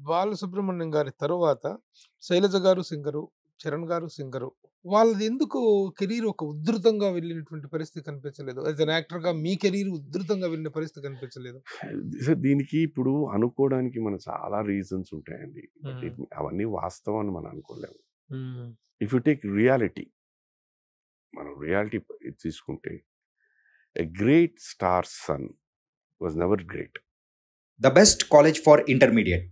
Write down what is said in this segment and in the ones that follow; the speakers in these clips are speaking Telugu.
బాలసుబ్రహ్మణ్యం గారి తరువాత 'శైలజ' గారు సింగరు, 'చరణ్' గారు సింగరు. వాళ్ళది ఎందుకు కెరీర్ ఒక ఉధృతంగా వెళ్ళినటువంటి పరిస్థితి కనిపించలేదు? యాస్ ఎన్ యాక్టర్‌గా మీ కెరీర్ ఉధృతంగా వెళ్ళిన పరిస్థితి కనిపించలేదు? సో, దీనికి ఇప్పుడు అనుకోవడానికి మన చాలా రీజన్స్ ఉంటాయండి. బట్ హ్మ్. అవన్నీ వాస్తవం అని మనం అనుకోలేము. హ్మ్. ఇఫ్ యూ టేక్ రియాలిటీ, మనం రియాలిటీ ఇది తీసుకుంటే, a great star son was never great. The best college for intermediate.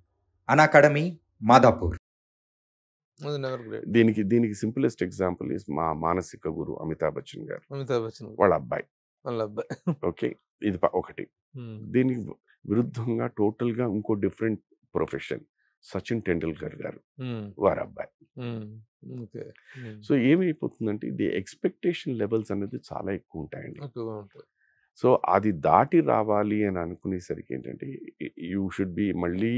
Unacademy, Madhapur. అది నెవర్ గ్రేట్. దీనికి సింపులెస్ట్ ఎగ్జాంపుల్ ఇస్ మా మానసిక గురు అమితాబ్ బచ్చన్ గారు. అమితాబ్ బచ్చన్ గారు. వాళ్ళ అబ్బాయి. వాళ్ళ అబ్బాయి. ఓకే. ఇది ఒకటి. హ్మ్. దీనికి విరుద్ధంగా టోటల్‌గా ఇంకో డిఫరెంట్ ప్రొఫెషన్. సచిన్ టెండూల్కర్ గారు. హ్మ్. వారి అబ్బాయి. హ్మ్. ఓకే. హ్మ్. సో, ఏమైపోతుందంటే ఇది ఎక్స్‌పెక్టేషన్ లెవెల్స్ అనేది చాలా ఎక్కువ ఉంటాయండి. ఎక్కువగా ఉంటాయి. సో, అది దాటి రావాలి అని అనుకునేసరికి ఏంటంటే యూ షుడ్ బి మళ్ళీ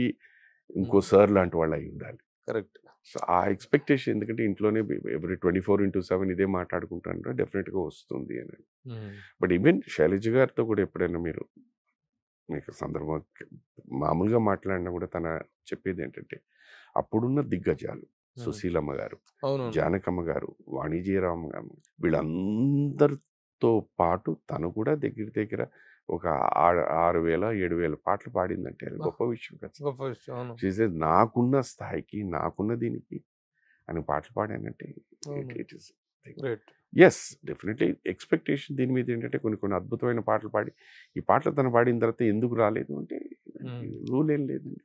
ఇంకో సార్ లాంటి వాళ్ళు అయి ఉండాలి. కరెక్ట్. సో, ఆ ఎక్స్‌పెక్టేషన్ ఎందుకంటే ఇంట్లోనే ఎవ్రీ 24/7 ఇదే మాట్లాడుకుంటాంటే డెఫినిట్‌గా వస్తుంది అని. హ్మ్. బట్ ఈవెన్ శైలజ గారితో కూడా ఎప్పుడైనా మీకు సందర్భం మామూలుగా మాట్లాడినా కూడా తన చెప్పేదేంటంటే, అప్పుడున్న దిగ్గజాలు హ్మ్. సుశీలమ్మ గారు, అవునవును. జానకమ్మ గారు, వాణిజ్యరామ్ గారు వీళ్ళందరితో పాటు తను కూడా దగ్గర దగ్గర ఒక 6,000, 7,000 పాటలు పాడిందంటే అది గొప్ప విషయం కదా! గొప్ప విషయం. అవును. షీ సెడ్ నాకున్న స్థాయికి, నాకున్న దీనికి అని పాటలు పాడానంటే అవును. It is great. Yes. Definitely expectation దీని మీద ఏంటంటే కొన్ని కొన్ని అద్భుతమైన పాటలు పాడి, ఈ పాటలు తను పాడిన తర్వాత ఎందుకు రాలేదు అంటే హ్మ్. రూల్ ఏం లేదండి.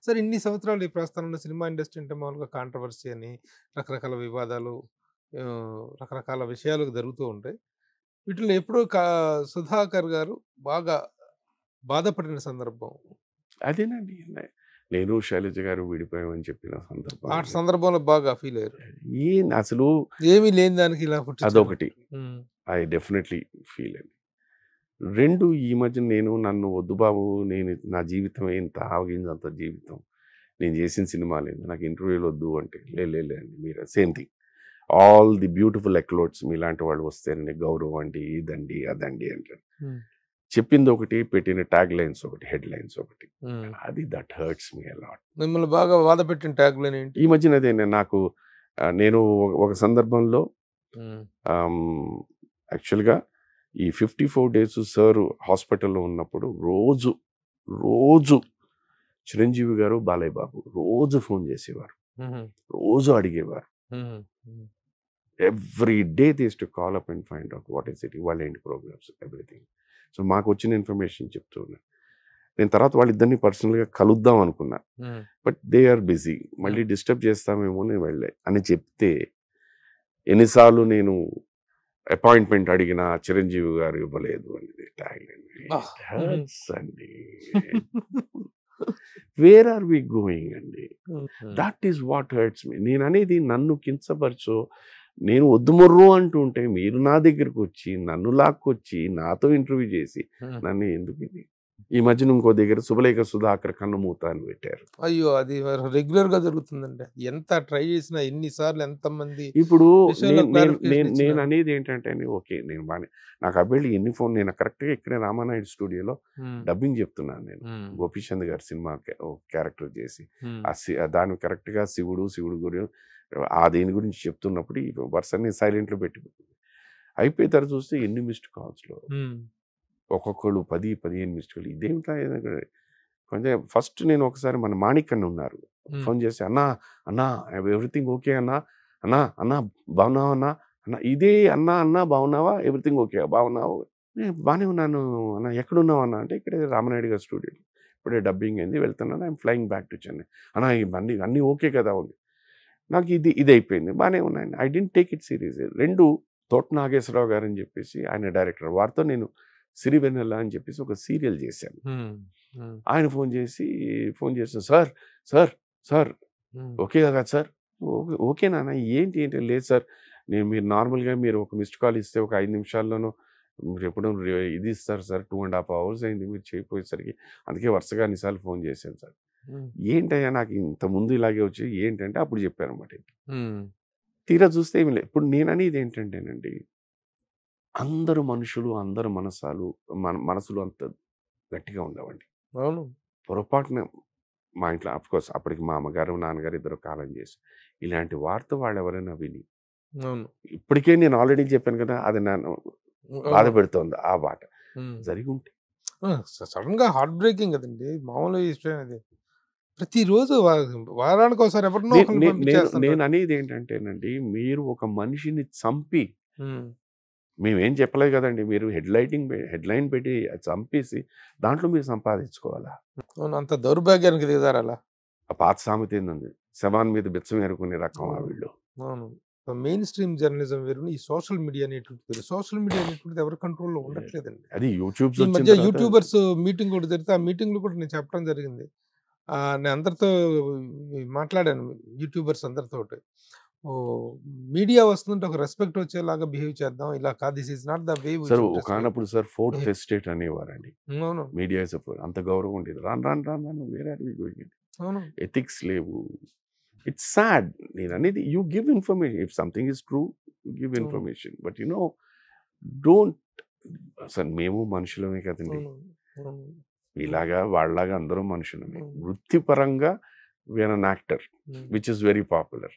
సార్ ఇన్ని సంవత్సరాలు ఈ ప్రస్థానంలో సినిమా ఇండస్ట్రీ అంటే మామూలుగా కాంట్రవర్సీ అని రకరకాల వివాదాలు, రకరకాల విషయాలు జరుగుతూ ఉంటాయి. వీటిలో ఎప్పుడో సుధాకర్ గారు బాగా బాధపడిన సందర్భం. అదేనండి. నేను శైలజ గారు విడిపోయామని చెప్పిన ఆ సందర్భం సందర్భంలో బాగా ఫీల్ అయ్యారు. అసలు ఏమీ లేని దానికి ఇలా పుట్టించారు. అదొకటి. హ్మ్. ఐ డెఫినెట్‌లీ ఫీల్ అండి. 2 ఈ మధ్య నన్ను వద్దు బాబు నా జీవితమే ఇంత ఆవగింజంత జీవితం. నేను చేసిన సినిమాలేంది. నాకు ఇంటర్వ్యూలు వద్దు అంటే లే అండి మీరు same thing. All the beautiful ఎక్లోడ్స్ మీలాంటి వాళ్ళు వస్తేనండి గౌరవం అండి, ఇదండి, అదండి అంటారు. హ్మ్. చెప్పింది ఒకటి, పెట్టిన ట్యాగ్ లైన్స్ ఒకటి, హెడ్ లైన్స్ ఒకటి. హ్మ్. అది that hurts me a lot. మిమ్మల్ని బాగా బాధపెట్టిన ట్యాగ్‌లైన్ ఏంటి? ఈ మధ్యన అదే నాకు నేను ఒక సందర్భంలో హ్మ్. యాక్చువల్‌గా ఈ 54 డేస్ సార్ హాస్పిటల్‌లో ఉన్నప్పుడు రోజు చిరంజీవి గారు, బాలయ్య బాబు రోజు ఫోన్ చేసేవారు. హుహు. రోజు అడిగేవారు. హుహు. హ్మ్. Every day they used to call up and find out what is it ఇవాళ ఏంటి ప్రోగ్రామ్స్ ఎవ్రీథింగ్. సో మాకొచ్చిన ఇన్ఫర్మేషన్ చెప్తూ ఉన్నా. నేను తర్వాత వాళ్ళిద్దరిని పర్సనల్‌గా కలుద్దాం అనుకున్నా. హ్మ్. But they are busy. మళ్ళీ డిస్టర్బ్ చేస్తామేమో నేను వెళ్ళలే అని చెప్తే ఎన్నిసార్లు నేను అపాయింట్మెంట్ అడిగినా చిరంజీవి గారు ఇవ్వలేదు అనేది ట్యాగ్‌లైన్. అబ్బా! ఇట్ హర్ట్స్ అండి. వేర్ ఆర్ వి గోయింగ్ అండి? హుహు. దట్ ఈస్ వాట్ హర్ట్స్ మీ. నేననేది నన్ను కించపరచో, నేను వద్దు మొర్రో అంటుంటే మీరు నా దగ్గరకొచ్చి, నన్ను లాక్కొచ్చి, నాతో ఇంటర్వ్యూ చేసి, హ్మ్. నన్ను ఎందుకిది? ఈ మధ్యన ఇంకో దగ్గర 'శుభలేఖ సుధాకర్ కన్నుమూత' అని పెట్టారు. అయ్యో! అది రెగ్యులర్‌గా జరుగుతుందండి. ఎంత ట్రై చేసినా ఎన్ని సార్లు ఎంతమంది ఇప్పుడు విషయంలో క్లారిఫికేషన్ ఇచ్చినా నేననేది ఏంటంటే అండి, ఓకే. నేను బానే నాకు అవేళ ఎన్ని ఫోన్ నేను కరెక్ట్‌గా ఇక్కడే రామానాయుడు స్టూడియోలో హ్మ్. డబ్బింగ్ చెప్తున్నాను నేను. హ్మ్. గోపీచంద్ గారి సినిమా ఒక క్యారెక్టర్ చేసి. హ్మ్. దాన్ని కరెక్ట్‌గా శివుడు గురి దేని గురించి చెప్తున్నప్పుడు ఈ వరుసని సైలెంట్‌లో పెట్టి అయిపోయిన తర్వాత చూస్తే ఎన్ని మిస్డ్ కాల్స్‌లో. హ్మ్. ఒక్కొక్కళ్ళు 10, 15 మిస్డ్ కాల్. ఇదేంటా కొంచెం ఫస్ట్ నేను ఒకసారి మన మాణిక్ అన్న ఉన్నారు. హ్మ్. ఫోన్ చేసి అన్నా ఎవ్రీథింగ్ ఓకే అన్నా, అన్నా బాగున్నావా అన్నా, ఇదే అన్నా బాగున్నావా, ఎవ్రీథింగ్ ఓకే బాగున్నావు, బాగానే ఉన్నాను అన్న, ఎక్కడున్నావు అన్న అంటే ఇక్కడే రామనాయుడు గారి స్టూడియో, ఇప్పుడే డబ్బింగ్ అయింది వెళ్తున్నాను, I'm flying back to Chennai అన్న, ఇవన్నీ అన్నీ ఓకే కదా ఉంది. నాకు ఇది అయిపోయింది బాగానే ఉన్నాయండి. I didn't take it serious. 2 తోట నాగేశ్వరరావు గారు అని చెప్పేసి ఆయన డైరెక్టర్, వారితో నేను సిరివెన్నెల అని చెప్పేసి ఒక సీరియల్ చేశాను. హ్మ్. హ్మ్. ఆయన ఫోన్ చేస్తే సార్ హ్మ్. ఓకే కదా సార్, ఓకే నాన్న ఏంటి లేదు సార్, మీరు నార్మల్గా మీరు ఒక మిస్డ్ కాల్ ఇస్తే ఒక 5 నిమిషాల్లోనూ మీరు ఎప్పుడు ఇది ఇస్తారు సార్, 2.5 అవర్స్ అయింది మీరు చేయకపోయేసరికి, అందుకే వరుసగా అన్నిసార్లు ఫోన్ చేశాను సార్. హ్మ్. ఏంటయ్యా నాకు ఇంతకుముందు ఇలాగే వచ్చి ఏంటంటే అప్పుడు చెప్పారన్నమాట. హ్మ్. తీరా చూస్తే ఏమి లేదు. ఇప్పుడు నేననేది ఏంటంటేనండి, అందరు మనుషులు, అందరు మనసులు అంత గట్టిగా ఉండవండి. అవును. పొరపాటున మా ఇంట్లో అఫ్కోర్స్ అప్పటికి మా అమ్మగారు నాన్నగారు ఇద్దరు కాలం చేసి ఇలాంటి వార్త వాళ్ళు ఎవరైనా విని అవును. ఇప్పటికే నేను ఆల్రెడీ చెప్పాను కదా అది నన్ను బాధ అవును. పెడుతోంది ఆ మాట హ్మ్. జరిగి ఉంటే సడన్‌గా హార్ట్ బ్రేకింగ్ కదండీ! మామూలు విషయం అది. ప్రతిరోజు వారానికి ఒకసారి ఎవరినో నే- ఒకరిని నే- నేను పంపించేస్తుంటారు. నేను అనేది ఏంటంటేనండి మీరు ఒక మనిషిని చంపి హ్మ్. మేమేం చెప్పలేదు కదండి మీరు హెడ్లైన్ పెట్టి అది చంపేసి దాంట్లో మీరు సంపాదించుకోవాలా అవును. అంత దౌర్భాగ్యానికి దిగజారా అలా? ఆ పాత సామెత ఏందండి శవాన్ మీద బిచ్చం ఏరుకునే రకం ఆ అవును. వీళ్ళు అవును. మెయిన్ స్ట్రీమ్ జర్నలిజం వేరు. ఈ సోషల్ మీడియా అనేటువంటిది వేరు. సోషల్ మీడియా అనేటువంటిది ఎవరి కంట్రోల్‌లో ఉండట్లేదండి. అది యూట్యూబ్స్ ఈ వచ్చిన మధ్య తర్వాత యూట్యూబర్స్ మీటింగ్ ఒకటి జరిగితే, ఆ మీటింగ్‌లో కూడా నేను చెప్పడం జరిగింది. నేను అందరితో మాట్లాడాను యూట్యూబర్స్ అందరితోటి. ఓహ్! మీడియా వస్తుందంటే ఒక రెస్పెక్ట్ వచ్చేలాగా బిహేవ్ చేద్దాం. ఇలా కాదు, this is not the way we sir should respect. ఒకనప్పుడు సార్ ఫోర్త్ ఎస్టేట్ అనేవారండి అవును. మీడియా అంత గౌరవం ఉండేది రాను రాను రాను రాను వేరే అవును. ఎథిక్స్ లేవు ఇట్స్ సాడ్ నేను అనేది you give information if something is true give అవును. Information but you know don't అసలు మేము మనుషులమే కదండి అవును. అవును. ఇలాగా వాళ్ళలాగా అందరూ మనుషులమే అవును. వృత్తిపరంగా వీఆర్ అన్ యాక్టర్ హ్మ్. Which is very popular